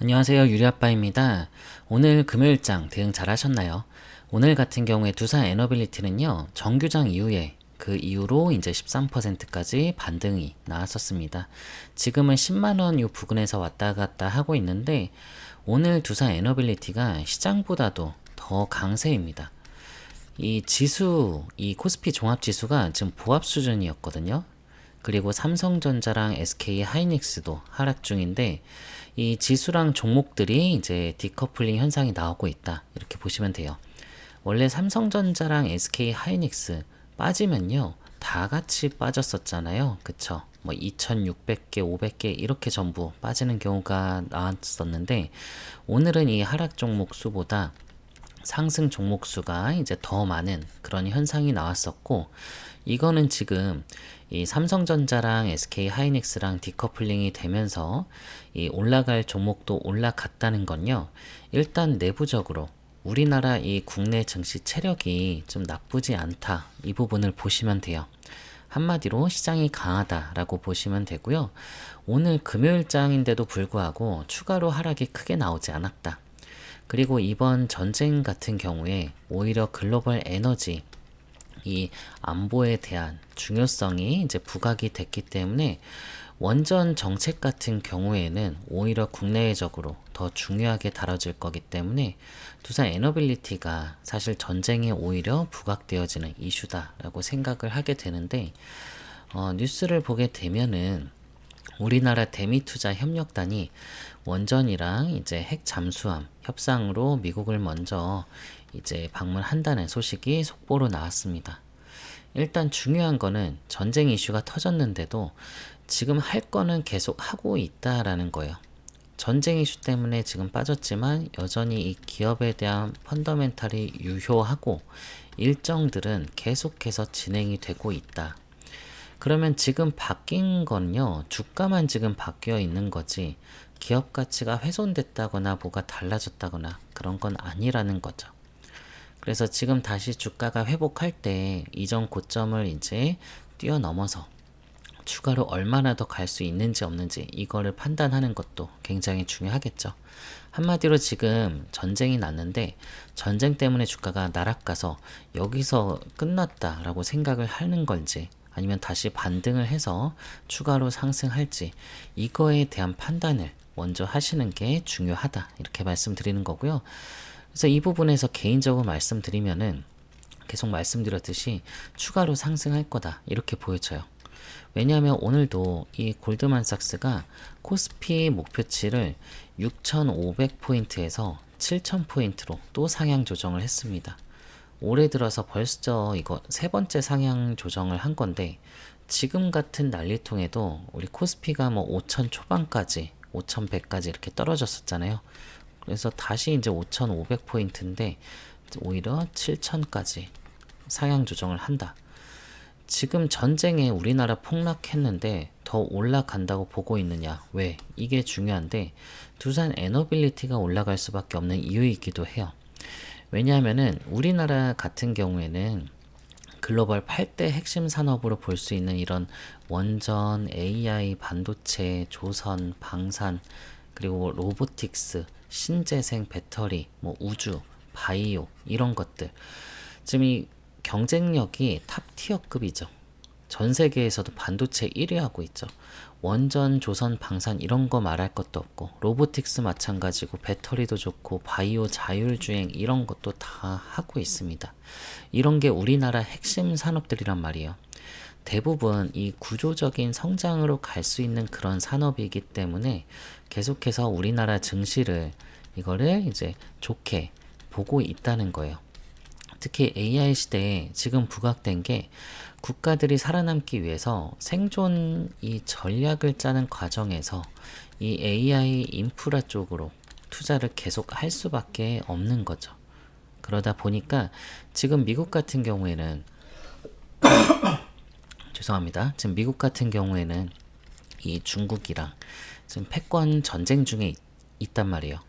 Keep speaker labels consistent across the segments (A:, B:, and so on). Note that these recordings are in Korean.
A: 안녕하세요. 유리아빠입니다. 오늘 금요일장 대응 잘 하셨나요? 오늘 같은 경우에 두산 에너빌리티는요, 정규장 이후에 그 이후로 이제 13%까지 반등이 나왔었습니다. 지금은 10만원 이 부근에서 왔다 갔다 하고 있는데, 오늘 두산 에너빌리티가 시장보다도 더 강세입니다. 이 코스피 종합지수가 지금 보합 수준이었거든요. 그리고 삼성전자랑 SK 하이닉스도 하락 중인데, 이 지수랑 종목들이 이제 디커플링 현상이 나오고 있다, 이렇게 보시면 돼요. 원래 삼성전자랑 SK 하이닉스 빠지면요, 다 같이 빠졌었잖아요. 그쵸? 뭐 2600개, 500개 이렇게 전부 빠지는 경우가 나왔었는데, 오늘은 이 하락 종목 수보다 상승 종목 수가 이제 더 많은 그런 현상이 나왔었고, 이거는 지금 이 삼성전자랑 SK 하이닉스랑 디커플링이 되면서 이 올라갈 종목도 올라갔다는 건요, 일단 내부적으로 우리나라 이 국내 증시 체력이 좀 나쁘지 않다, 이 부분을 보시면 돼요. 한마디로 시장이 강하다라고 보시면 되고요. 오늘 금요일장인데도 불구하고 추가로 하락이 크게 나오지 않았다. 그리고 이번 전쟁 같은 경우에 오히려 글로벌 에너지, 이 안보에 대한 중요성이 이제 부각이 됐기 때문에 원전 정책 같은 경우에는 오히려 국내적으로 더 중요하게 다뤄질 거기 때문에 두산 에너빌리티가 사실 전쟁에 오히려 부각되어지는 이슈다라고 생각을 하게 되는데, 뉴스를 보게 되면은 우리나라 대미투자협력단이 원전이랑 이제 핵 잠수함 협상으로 미국을 먼저 이제 방문한다는 소식이 속보로 나왔습니다. 일단 중요한 거는 전쟁 이슈가 터졌는데도 지금 할 거는 계속 하고 있다라는 거예요. 전쟁 이슈 때문에 지금 빠졌지만 여전히 이 기업에 대한 펀더멘탈이 유효하고 일정들은 계속해서 진행이 되고 있다. 그러면 지금 바뀐 건요, 주가만 지금 바뀌어 있는 거지 기업 가치가 훼손됐다거나 뭐가 달라졌다거나 그런 건 아니라는 거죠. 그래서 지금 다시 주가가 회복할 때 이전 고점을 이제 뛰어넘어서 추가로 얼마나 더 갈 수 있는지 없는지 이거를 판단하는 것도 굉장히 중요하겠죠. 한마디로 지금 전쟁이 났는데 전쟁 때문에 주가가 날아가서 여기서 끝났다라고 생각을 하는 건지, 아니면 다시 반등을 해서 추가로 상승할지, 이거에 대한 판단을 먼저 하시는 게 중요하다, 이렇게 말씀드리는 거고요. 그래서 이 부분에서 개인적으로 말씀드리면은 계속 말씀드렸듯이 추가로 상승할 거다, 이렇게 보여져요. 왜냐하면 오늘도 이 골드만삭스가 코스피 목표치를 6,500포인트에서 7,000포인트로 또 상향 조정을 했습니다. 올해 들어서 벌써 이거 세 번째 상향 조정을 한 건데, 지금 같은 난리통에도 우리 코스피가 뭐 5,000 초반까지 5,100까지 이렇게 떨어졌었잖아요. 그래서 다시 이제 5,500포인트인데 오히려 7,000까지 상향 조정을 한다. 지금 전쟁에 우리나라 폭락했는데 더 올라간다고 보고 있느냐? 왜? 이게 중요한데, 두산 에너빌리티가 올라갈 수밖에 없는 이유이기도 해요. 왜냐하면은 우리나라 같은 경우에는 글로벌 8대 핵심 산업으로 볼 수 있는 이런 원전, AI, 반도체, 조선, 방산, 그리고 로보틱스, 신재생 배터리, 뭐 우주, 바이오, 이런 것들, 지금 이 경쟁력이 탑티어급이죠. 전 세계에서도 반도체 1위 하고 있죠. 원전, 조선, 방산 이런 거 말할 것도 없고, 로보틱스 마찬가지고, 배터리도 좋고, 바이오, 자율주행 이런 것도 다 하고 있습니다. 이런 게 우리나라 핵심 산업들이란 말이에요. 대부분 이 구조적인 성장으로 갈 수 있는 그런 산업이기 때문에 계속해서 우리나라 증시를 이거를 이제 좋게 보고 있다는 거예요. 특히 AI 시대에 지금 부각된 게, 국가들이 살아남기 위해서 생존 이 전략을 짜는 과정에서 이 AI 인프라 쪽으로 투자를 계속 할 수밖에 없는 거죠. 그러다 보니까 지금 미국 같은 경우에는, 죄송합니다. 지금 미국 같은 경우에는 이 중국이랑 지금 패권 전쟁 중에 있단 말이에요.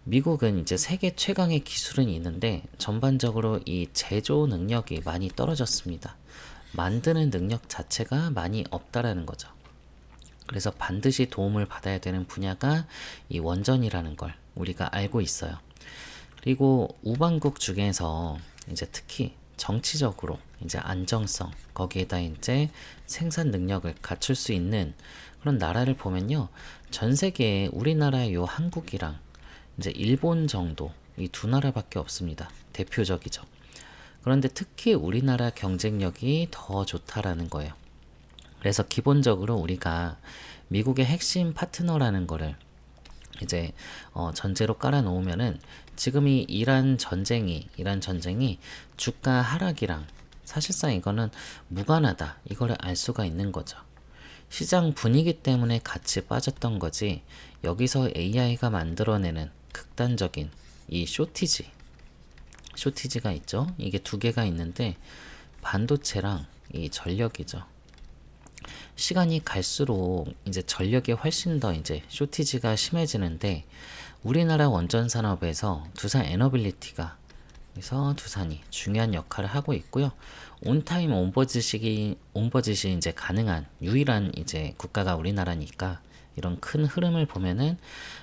A: 미국은 이제 세계 최강의 기술은 있는데 전반적으로 이 제조 능력이 많이 떨어졌습니다. 만드는 능력 자체가 많이 없다라는 거죠. 그래서 반드시 도움을 받아야 되는 분야가 이 원전이라는 걸 우리가 알고 있어요. 그리고 우방국 중에서 이제 특히 정치적으로 이제 안정성, 거기에다 이제 생산 능력을 갖출 수 있는 그런 나라를 보면요. 전 세계에 우리나라의 요 한국이랑 이제 일본 정도 이 두 나라밖에 없습니다. 대표적이죠. 그런데 특히 우리나라 경쟁력이 더 좋다라는 거예요. 그래서 기본적으로 우리가 미국의 핵심 파트너라는 거를 이제 전제로 깔아 놓으면은 지금 이 이란 전쟁이 주가 하락이랑 사실상 이거는 무관하다 이거를 알 수가 있는 거죠. 시장 분위기 때문에 같이 빠졌던 거지 여기서 AI가 만들어내는 극단적인 이 쇼티지가 있죠. 이게 두 개가 있는데 반도체랑 이 전력이죠. 시간이 갈수록 이제 전력이 훨씬 더 이제 쇼티지가 심해지는데 우리나라 원전 산업에서 두산 에너빌리티가 그래서 두산이 중요한 역할을 하고 있고요. 온타임 온버짓이 이제 가능한 유일한 이제 국가가 우리나라니까 이런 큰 흐름을 보면은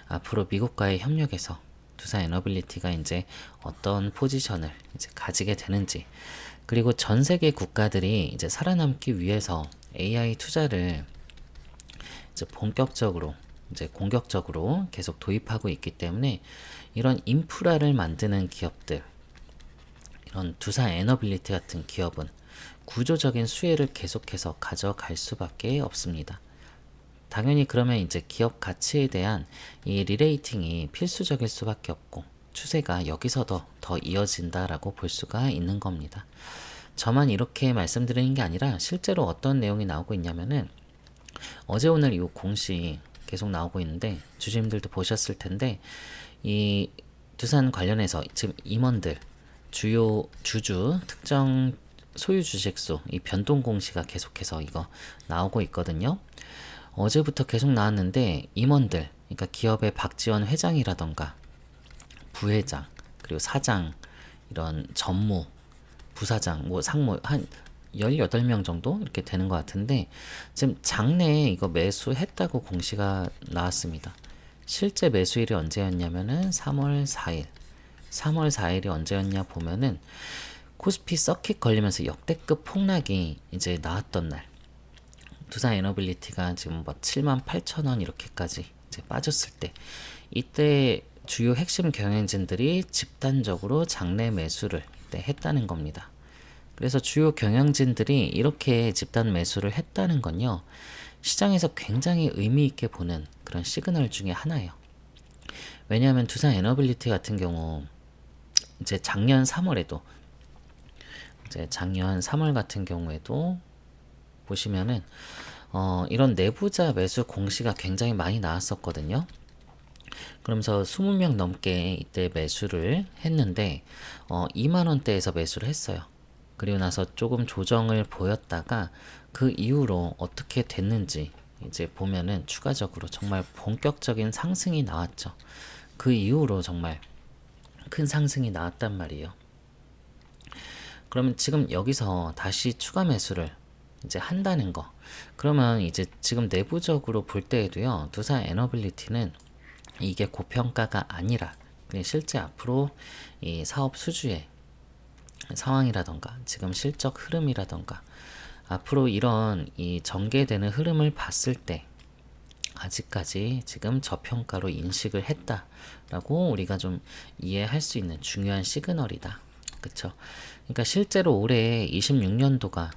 A: 앞으로 미국과의 협력에서 두산 에너빌리티가 이제 어떤 포지션을 이제 가지게 되는지 그리고 전 세계 국가들이 이제 살아남기 위해서 AI 투자를 이제 본격적으로 이제 공격적으로 계속 도입하고 있기 때문에 이런 인프라를 만드는 기업들 이런 두산 에너빌리티 같은 기업은 구조적인 수혜를 계속해서 가져갈 수밖에 없습니다. 당연히 그러면 이제 기업 가치에 대한 이 리레이팅이 필수적일 수밖에 없고 추세가 여기서 더 이어진다라고 볼 수가 있는 겁니다. 저만 이렇게 말씀드리는 게 아니라 실제로 어떤 내용이 나오고 있냐면은 어제 오늘 이 공시 계속 나오고 있는데 주주님들도 보셨을 텐데 이 두산 관련해서 지금 임원들 주요 주주 특정 소유 주식수 이 변동 공시가 계속해서 이거 나오고 있거든요. 어제부터 계속 나왔는데 임원들 그러니까 기업의 박지원 회장이라던가 부회장 그리고 사장 이런 전무 부사장 뭐 상무 한 18명 정도 이렇게 되는 것 같은데 지금 장내에 이거 매수했다고 공시가 나왔습니다. 실제 매수일이 언제였냐면은 3월 4일 3월 4일이 언제였냐 보면은 코스피 서킷 걸리면서 역대급 폭락이 이제 나왔던 날 두산 에너빌리티가 지금 뭐 78,000원 이렇게까지 이제 빠졌을 때 이때 주요 핵심 경영진들이 집단적으로 장내 매수를 이때 했다는 겁니다. 그래서 주요 경영진들이 이렇게 집단 매수를 했다는 건요. 시장에서 굉장히 의미 있게 보는 그런 시그널 중에 하나예요. 왜냐하면 두산 에너빌리티 같은 경우 이제 작년 3월에도 이제 작년 3월 같은 경우에도 보시면은 이런 내부자 매수 공시가 굉장히 많이 나왔었거든요. 그러면서 20명 넘게 이때 매수를 했는데 2만 원대에서 매수를 했어요. 그리고 나서 조금 조정을 보였다가 그 이후로 어떻게 됐는지 이제 보면은 추가적으로 정말 본격적인 상승이 나왔죠. 그 이후로 정말 큰 상승이 나왔단 말이에요. 그러면 지금 여기서 다시 추가 매수를 이제 한다는 거. 그러면 이제 지금 내부적으로 볼 때에도요. 두산 에너빌리티는 이게 고평가가 아니라 실제 앞으로 이 사업 수주의 상황이라던가 지금 실적 흐름이라던가 앞으로 이런 이 전개되는 흐름을 봤을 때 아직까지 지금 저평가로 인식을 했다라고 우리가 좀 이해할 수 있는 중요한 시그널이다. 그쵸? 그러니까 실제로 올해 26년도가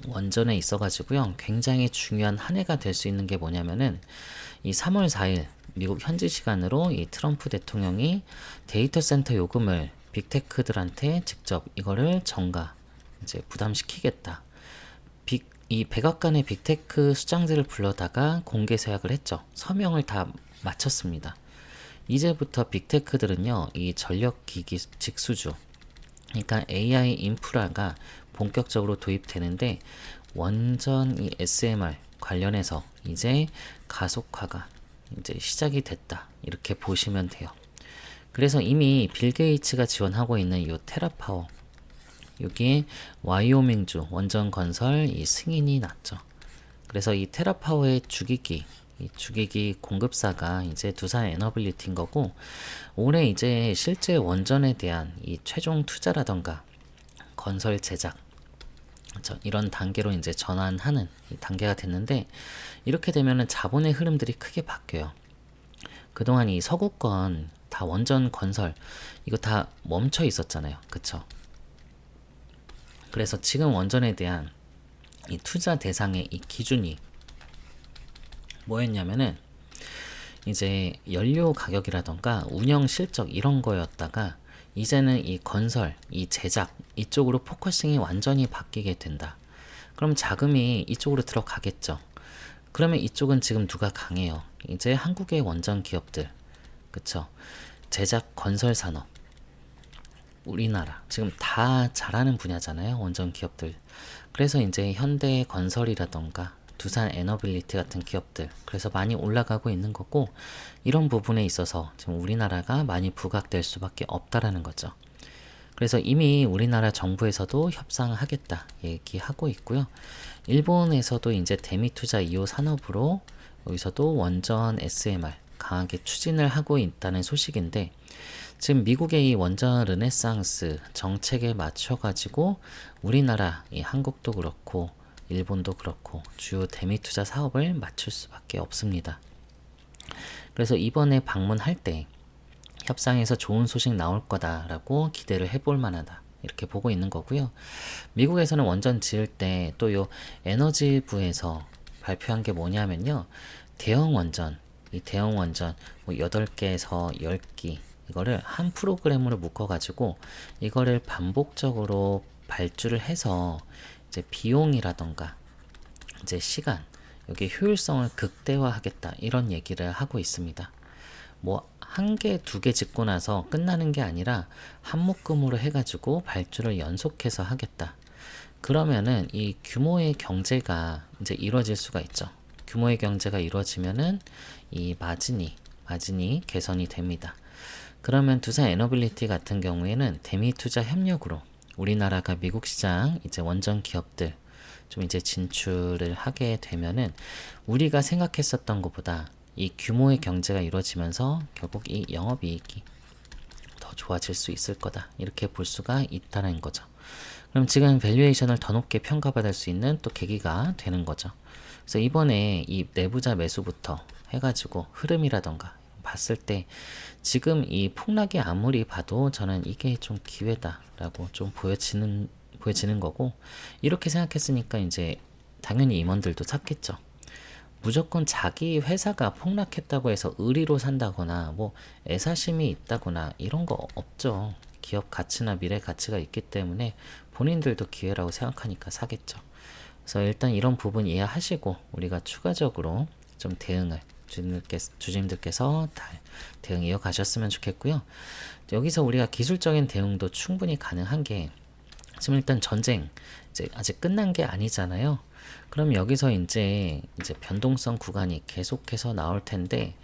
A: 원전에 있어가지고요. 굉장히 중요한 한 해가 될 수 있는 게 뭐냐면은 이 3월 4일 미국 현지 시간으로 이 트럼프 대통령이 데이터 센터 요금을 빅테크들한테 직접 이거를 정가 이제 부담시키겠다. 이 백악관의 빅테크 수장들을 불러다가 공개 서약을 했죠. 서명을 다 마쳤습니다. 이제부터 빅테크들은요, 이 전력기기 직수주, 그러니까 AI 인프라가 본격적으로 도입되는데 원전 이 SMR 관련해서 이제 가속화가 이제 시작이 됐다. 이렇게 보시면 돼요. 그래서 이미 빌 게이츠가 지원하고 있는 이 테라파워 여기에 와이오밍주 원전 건설 이 승인이 났죠. 그래서 이 테라파워의 죽이기, 이 죽이기 공급사가 이제 두산 에너빌리티인 거고, 올해 이제 실제 원전에 대한 이 최종 투자라던가 건설 제작 이런 단계로 이제 전환하는 이 단계가 됐는데, 이렇게 되면은 자본의 흐름들이 크게 바뀌어요. 그동안 이 서구권 다 원전 건설 이거 다 멈춰 있었잖아요. 그쵸? 그래서 지금 원전에 대한 이 투자 대상의 이 기준이 뭐였냐면은 이제 연료 가격이라던가 운영 실적 이런 거였다가, 이제는 이 건설, 이 제작 이쪽으로 포커싱이 완전히 바뀌게 된다. 그럼 자금이 이쪽으로 들어가겠죠. 그러면 이쪽은 지금 누가 강해요? 이제 한국의 원전 기업들, 그쵸? 제작 건설 산업, 우리나라 지금 다 잘하는 분야잖아요, 원전 기업들. 그래서 이제 현대 건설이라던가 두산 에너빌리티 같은 기업들, 그래서 많이 올라가고 있는 거고, 이런 부분에 있어서 지금 우리나라가 많이 부각될 수밖에 없다라는 거죠. 그래서 이미 우리나라 정부에서도 협상하겠다 얘기하고 있고요. 일본에서도 이제 대미 투자 2호 산업으로 여기서도 원전 SMR 강하게 추진을 하고 있다는 소식인데, 지금 미국의 이 원전 르네상스 정책에 맞춰가지고 우리나라, 이 한국도 그렇고 일본도 그렇고 주요 대미 투자 사업을 맞출 수밖에 없습니다. 그래서 이번에 방문할 때 협상에서 좋은 소식 나올 거다라고 기대를 해볼 만하다, 이렇게 보고 있는 거고요. 미국에서는 원전 지을 때 또 요 에너지부에서 발표한 게 뭐냐면요, 대형 원전, 이 대형 원전 뭐 8개에서 10기 이거를 한 프로그램으로 묶어가지고 이거를 반복적으로 발주를 해서 이제 비용이라던가 이제 시간, 여기 효율성을 극대화하겠다, 이런 얘기를 하고 있습니다. 뭐 한 개, 두 개 짓고 나서 끝나는 게 아니라 한 묶음으로 해가지고 발주를 연속해서 하겠다. 그러면은 이 규모의 경제가 이제 이루어질 수가 있죠. 규모의 경제가 이루어지면은 이 마진이 개선이 됩니다. 그러면 두산 에너빌리티 같은 경우에는 대미 투자 협력으로 우리나라가 미국 시장 이제 원전 기업들 좀 이제 진출을 하게 되면은 우리가 생각했었던 것보다 이 규모의 경제가 이루어지면서 결국 이 영업이익이 더 좋아질 수 있을 거다, 이렇게 볼 수가 있다는 거죠. 그럼 지금 밸류에이션을 더 높게 평가받을 수 있는 또 계기가 되는 거죠. 그래서 이번에 이 내부자 매수부터 해가지고 흐름이라던가 봤을 때 지금 이 폭락이 아무리 봐도 저는 이게 좀 기회다라고 좀 보여지는 거고, 이렇게 생각했으니까 이제 당연히 임원들도 샀겠죠. 무조건 자기 회사가 폭락했다고 해서 의리로 산다거나 뭐 애사심이 있다거나 이런 거 없죠. 기업 가치나 미래 가치가 있기 때문에 본인들도 기회라고 생각하니까 사겠죠. 그래서 일단 이런 부분 이해하시고 우리가 추가적으로 좀 대응을 주주님들께서 대응 이어가셨으면 좋겠고요. 여기서 우리가 기술적인 대응도 충분히 가능한 게, 지금 일단 전쟁 이제 아직 끝난 게 아니잖아요. 그럼 여기서 이제 변동성 구간이 계속해서 나올 텐데,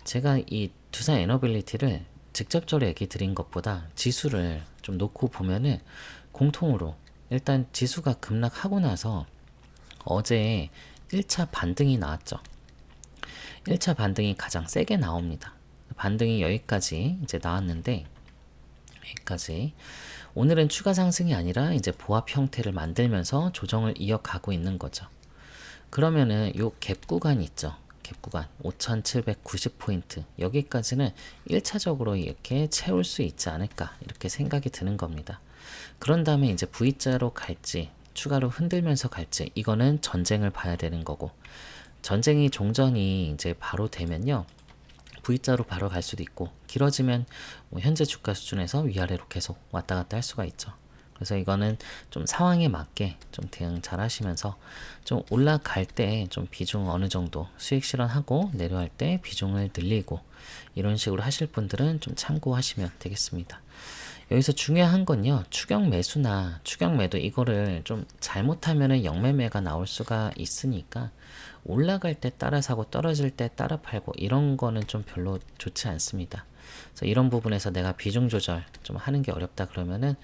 A: 제가 이 두산 에너빌리티를 직접적으로 얘기 드린 것보다 지수를 좀 놓고 보면은 공통으로 일단 지수가 급락하고 나서 어제 1차 반등이 나왔죠. 1차 반등이 가장 세게 나옵니다. 반등이 여기까지 이제 나왔는데, 여기까지 오늘은 추가 상승이 아니라 이제 보합 형태를 만들면서 조정을 이어가고 있는 거죠. 그러면은 요 갭 구간 있죠. 갭 구간 5790포인트 여기까지는 1차적으로 이렇게 채울 수 있지 않을까, 이렇게 생각이 드는 겁니다. 그런 다음에 이제 V자로 갈지 추가로 흔들면서 갈지, 이거는 전쟁을 봐야 되는 거고, 전쟁이 종전이 이제 바로 되면요 V자로 바로 갈 수도 있고, 길어지면 뭐 현재 주가 수준에서 위아래로 계속 왔다 갔다 할 수가 있죠. 그래서 이거는 좀 상황에 맞게 좀 대응 잘 하시면서 좀 올라갈 때 좀 비중 어느 정도 수익 실현하고 내려갈 때 비중을 늘리고, 이런 식으로 하실 분들은 좀 참고하시면 되겠습니다. 여기서 중요한 건요, 추격 매수나 추격 매도 이거를 좀 잘못하면은 영매매가 나올 수가 있으니까 올라갈 때 따라 사고 떨어질 때 따라 팔고 이런 거는 좀 별로 좋지 않습니다. 그래서 이런 부분에서 내가 비중 조절 좀 하는 게 어렵다 그러면은,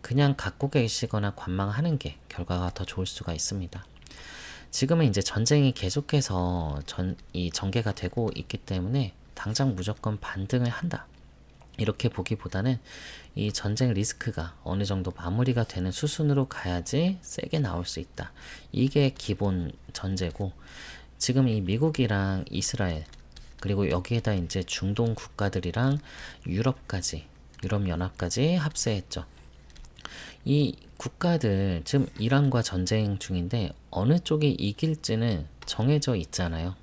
A: 그냥 갖고 계시거나 관망하는 게 결과가 더 좋을 수가 있습니다. 자, 이런 부분에서 우리가 추가적으로 좀 대응을 지금은 이제 전쟁이 계속해서 이 전개가 되고 있기 때문에 당장 무조건 반등을 한다. 이렇게 보기보다는 이 전쟁 리스크가 어느 정도 마무리가 되는 수순으로 가야지 세게 나올 수 있다. 이게 기본 전제고, 지금 이 미국이랑 이스라엘, 그리고 여기에다 이제 중동 국가들이랑 유럽연합까지 합세했죠. 이 국가들, 지금 이란과 전쟁 중인데 어느 쪽이 이길지는 정해져 있잖아요.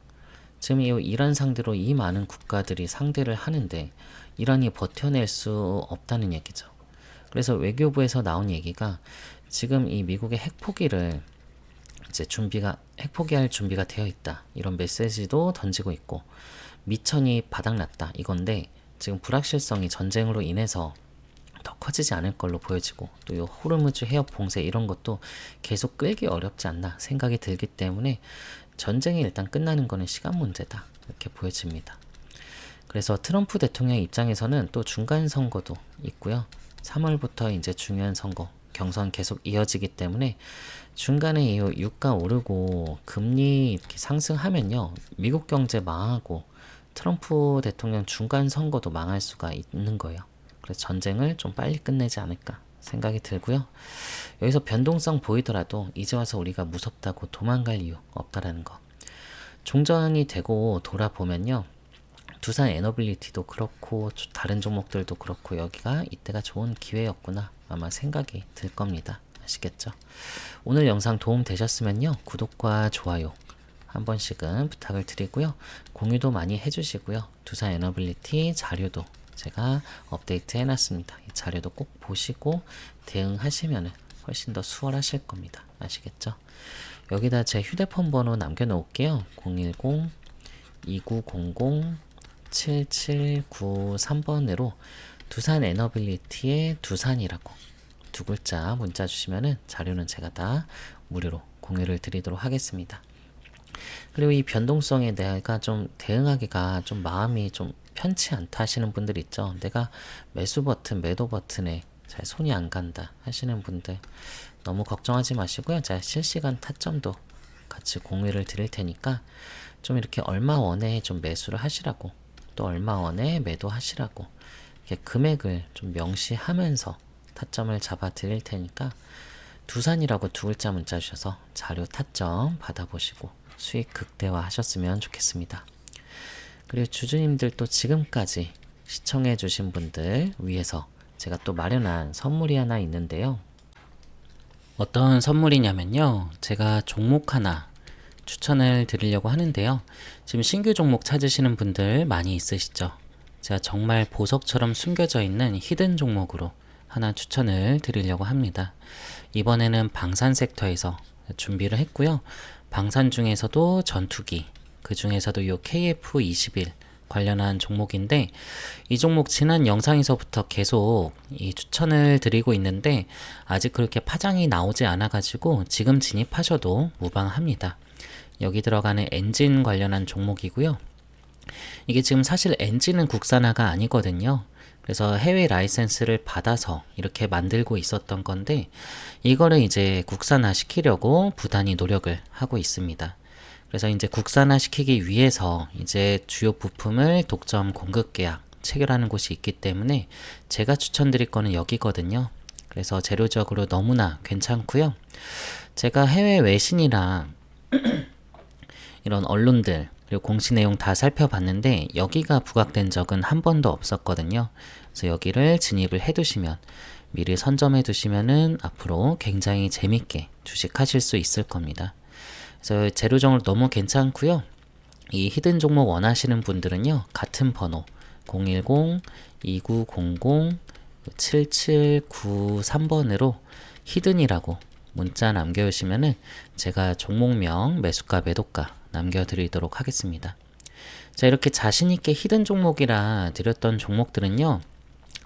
A: 지금 이 이란 상대로 이 많은 국가들이 상대를 하는데 이란이 버텨낼 수 없다는 얘기죠. 그래서 외교부에서 나온 얘기가 지금 이 미국의 핵포기를 이제 핵포기할 준비가 되어 있다. 이런 메시지도 던지고 있고, 미천이 바닥났다. 이건데 지금 불확실성이 전쟁으로 인해서 더 커지지 않을 걸로 보여지고, 또 이 호르무즈 해협 봉쇄 이런 것도 계속 끌기 어렵지 않나 생각이 들기 때문에 전쟁이 일단 끝나는 거는 시간 문제다. 이렇게 보여집니다. 그래서 트럼프 대통령 입장에서는 또 중간 선거도 있고요. 3월부터 이제 중요한 선거, 경선 계속 이어지기 때문에 중간에 이 유가 오르고 금리 이렇게 상승하면요, 미국 경제 망하고 트럼프 대통령 중간 선거도 망할 수가 있는 거예요. 그래서 전쟁을 좀 빨리 끝내지 않을까 생각이 들고요. 여기서 변동성 보이더라도 이제 와서 우리가 무섭다고 도망갈 이유 없다라는 거. 종전이 되고 돌아보면요, 두산 에너빌리티도 그렇고 다른 종목들도 그렇고 여기가 이때가 좋은 기회였구나 아마 생각이 들 겁니다. 아시겠죠? 오늘 영상 도움 되셨으면요, 구독과 좋아요 한 번씩은 부탁을 드리고요. 공유도 많이 해주시고요. 두산 에너빌리티 자료도 제가 업데이트 해놨습니다. 이 자료도 꼭 보시고 대응하시면 훨씬 더 수월하실 겁니다. 아시겠죠? 여기다 제 휴대폰 번호 남겨놓을게요. 010-2900-7793번으로 두산 에너빌리티의 두산이라고 두 글자 문자 주시면은 자료는 제가 다 무료로 공유를 드리도록 하겠습니다. 그리고 이 변동성에 내가 좀 대응하기가 좀 마음이 좀 편치 않다 하시는 분들 있죠. 내가 매수 버튼, 매도 버튼에 잘 손이 안 간다 하시는 분들 너무 걱정하지 마시고요. 제가 실시간 타점도 같이 공유를 드릴 테니까 좀 이렇게 얼마 원에 좀 매수를 하시라고, 또 얼마 원에 매도하시라고 이렇게 금액을 좀 명시하면서 타점을 잡아 드릴 테니까 두산이라고 두 글자 문자 주셔서 자료 타점 받아보시고 수익 극대화 하셨으면 좋겠습니다. 그리고 주주님들 또 지금까지 시청해 주신 분들 위해서 제가 또 마련한 선물이 하나 있는데요. 어떤 선물이냐면요, 제가 종목 하나 추천을 드리려고 하는데요. 지금 신규 종목 찾으시는 분들 많이 있으시죠? 제가 정말 보석처럼 숨겨져 있는 히든 종목으로 하나 추천을 드리려고 합니다. 이번에는 방산 섹터에서 준비를 했고요. 방산 중에서도 전투기, 그 중에서도 이 KF21 관련한 종목인데, 이 종목 지난 영상에서부터 계속 이 추천을 드리고 있는데 아직 그렇게 파장이 나오지 않아 가지고 지금 진입하셔도 무방합니다. 여기 들어가는 엔진 관련한 종목이고요. 이게 지금 사실 엔진은 국산화가 아니거든요. 그래서 해외 라이센스를 받아서 이렇게 만들고 있었던 건데 이거를 이제 국산화 시키려고 부단히 노력을 하고 있습니다. 그래서 이제 국산화 시키기 위해서 이제 주요 부품을 독점 공급 계약 체결하는 곳이 있기 때문에 제가 추천드릴 거는 여기거든요. 그래서 재료적으로 너무나 괜찮고요. 제가 해외 외신이랑 이런 언론들 그리고 공시 내용 다 살펴봤는데 여기가 부각된 적은 한 번도 없었거든요. 그래서 여기를 진입을 해두시면, 미리 선점해 두시면은 앞으로 굉장히 재밌게 주식하실 수 있을 겁니다. 그래서 재료적으로 너무 괜찮고요. 이 히든 종목 원하시는 분들은요, 같은 번호 010-2900-7793번으로 히든이라고 문자 남겨주시면은 제가 종목명, 매수가, 매도가 남겨드리도록 하겠습니다. 자, 이렇게 자신있게 히든 종목이라 드렸던 종목들은요,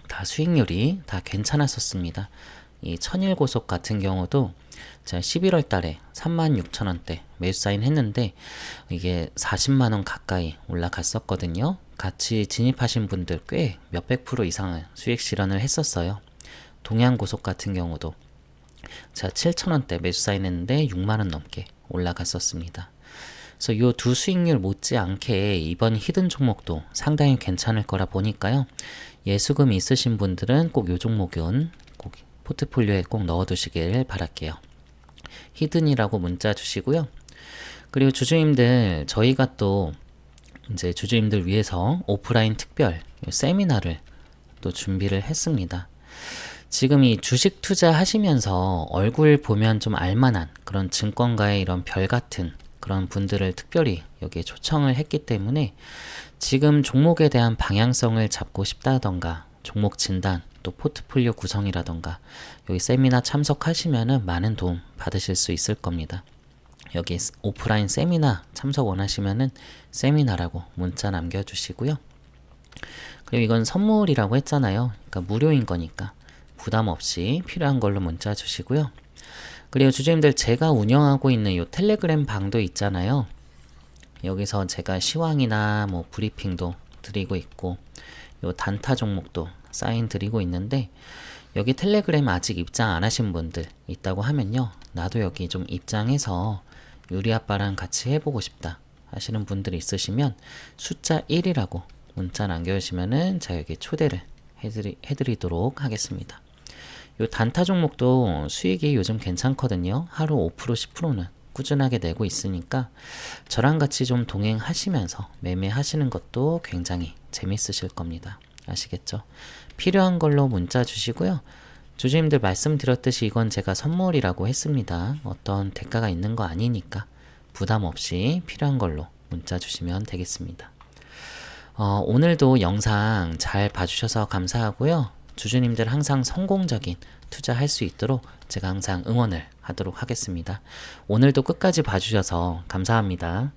A: 다 수익률이 다 괜찮았었습니다. 이 천일고속 같은 경우도 제가 11월 달에 36,000원대 매수 사인 했는데 이게 40만원 가까이 올라갔었거든요. 같이 진입하신 분들 꽤 몇백 프로 이상의 수익 실현을 했었어요. 동양고속 같은 경우도 제가 7,000원대 매수 사인 했는데 6만원 넘게 올라갔었습니다. 그래서 요 두 수익률 못지않게 이번 히든 종목도 상당히 괜찮을 거라 보니까요. 예수금 있으신 분들은 꼭 요 종목은 꼭 포트폴리오에 꼭 넣어두시길 바랄게요. 히든이라고 문자 주시고요. 그리고 주주님들, 저희가 또 이제 주주님들 위해서 오프라인 특별 세미나를 또 준비를 했습니다. 지금 이 주식 투자하시면서 얼굴 보면 좀 알만한 그런 증권가의 이런 별 같은 그런 분들을 특별히 여기에 초청을 했기 때문에 지금 종목에 대한 방향성을 잡고 싶다던가 종목 진단 또 포트폴리오 구성이라던가 여기 세미나 참석하시면은 많은 도움 받으실 수 있을 겁니다. 여기 오프라인 세미나 참석 원하시면은 세미나라고 문자 남겨주시고요. 그리고 이건 선물이라고 했잖아요. 그러니까 무료인 거니까 부담 없이 필요한 걸로 문자 주시고요. 그리고 주주님들, 제가 운영하고 있는 요 텔레그램 방도 있잖아요. 여기서 제가 시황이나 뭐 브리핑도 드리고 있고 요 단타 종목도 사인 드리고 있는데, 여기 텔레그램 아직 입장 안 하신 분들 있다고 하면요, 나도 여기 좀 입장해서 유리 아빠랑 같이 해보고 싶다 하시는 분들이 있으시면 숫자 1이라고 문자 남겨주시면은 제가 여기 초대를 해드리도록 하겠습니다. 요 단타 종목도 수익이 요즘 괜찮거든요. 하루 5% 10%는 꾸준하게 내고 있으니까 저랑 같이 좀 동행하시면서 매매하시는 것도 굉장히 재밌으실 겁니다. 아시겠죠? 필요한 걸로 문자 주시고요. 주주님들 말씀드렸듯이 이건 제가 선물이라고 했습니다. 어떤 대가가 있는 거 아니니까 부담 없이 필요한 걸로 문자 주시면 되겠습니다. 오늘도 영상 잘 봐주셔서 감사하고요. 주주님들 항상 성공적인 투자할 수 있도록 제가 항상 응원을 하도록 하겠습니다. 오늘도 끝까지 봐주셔서 감사합니다.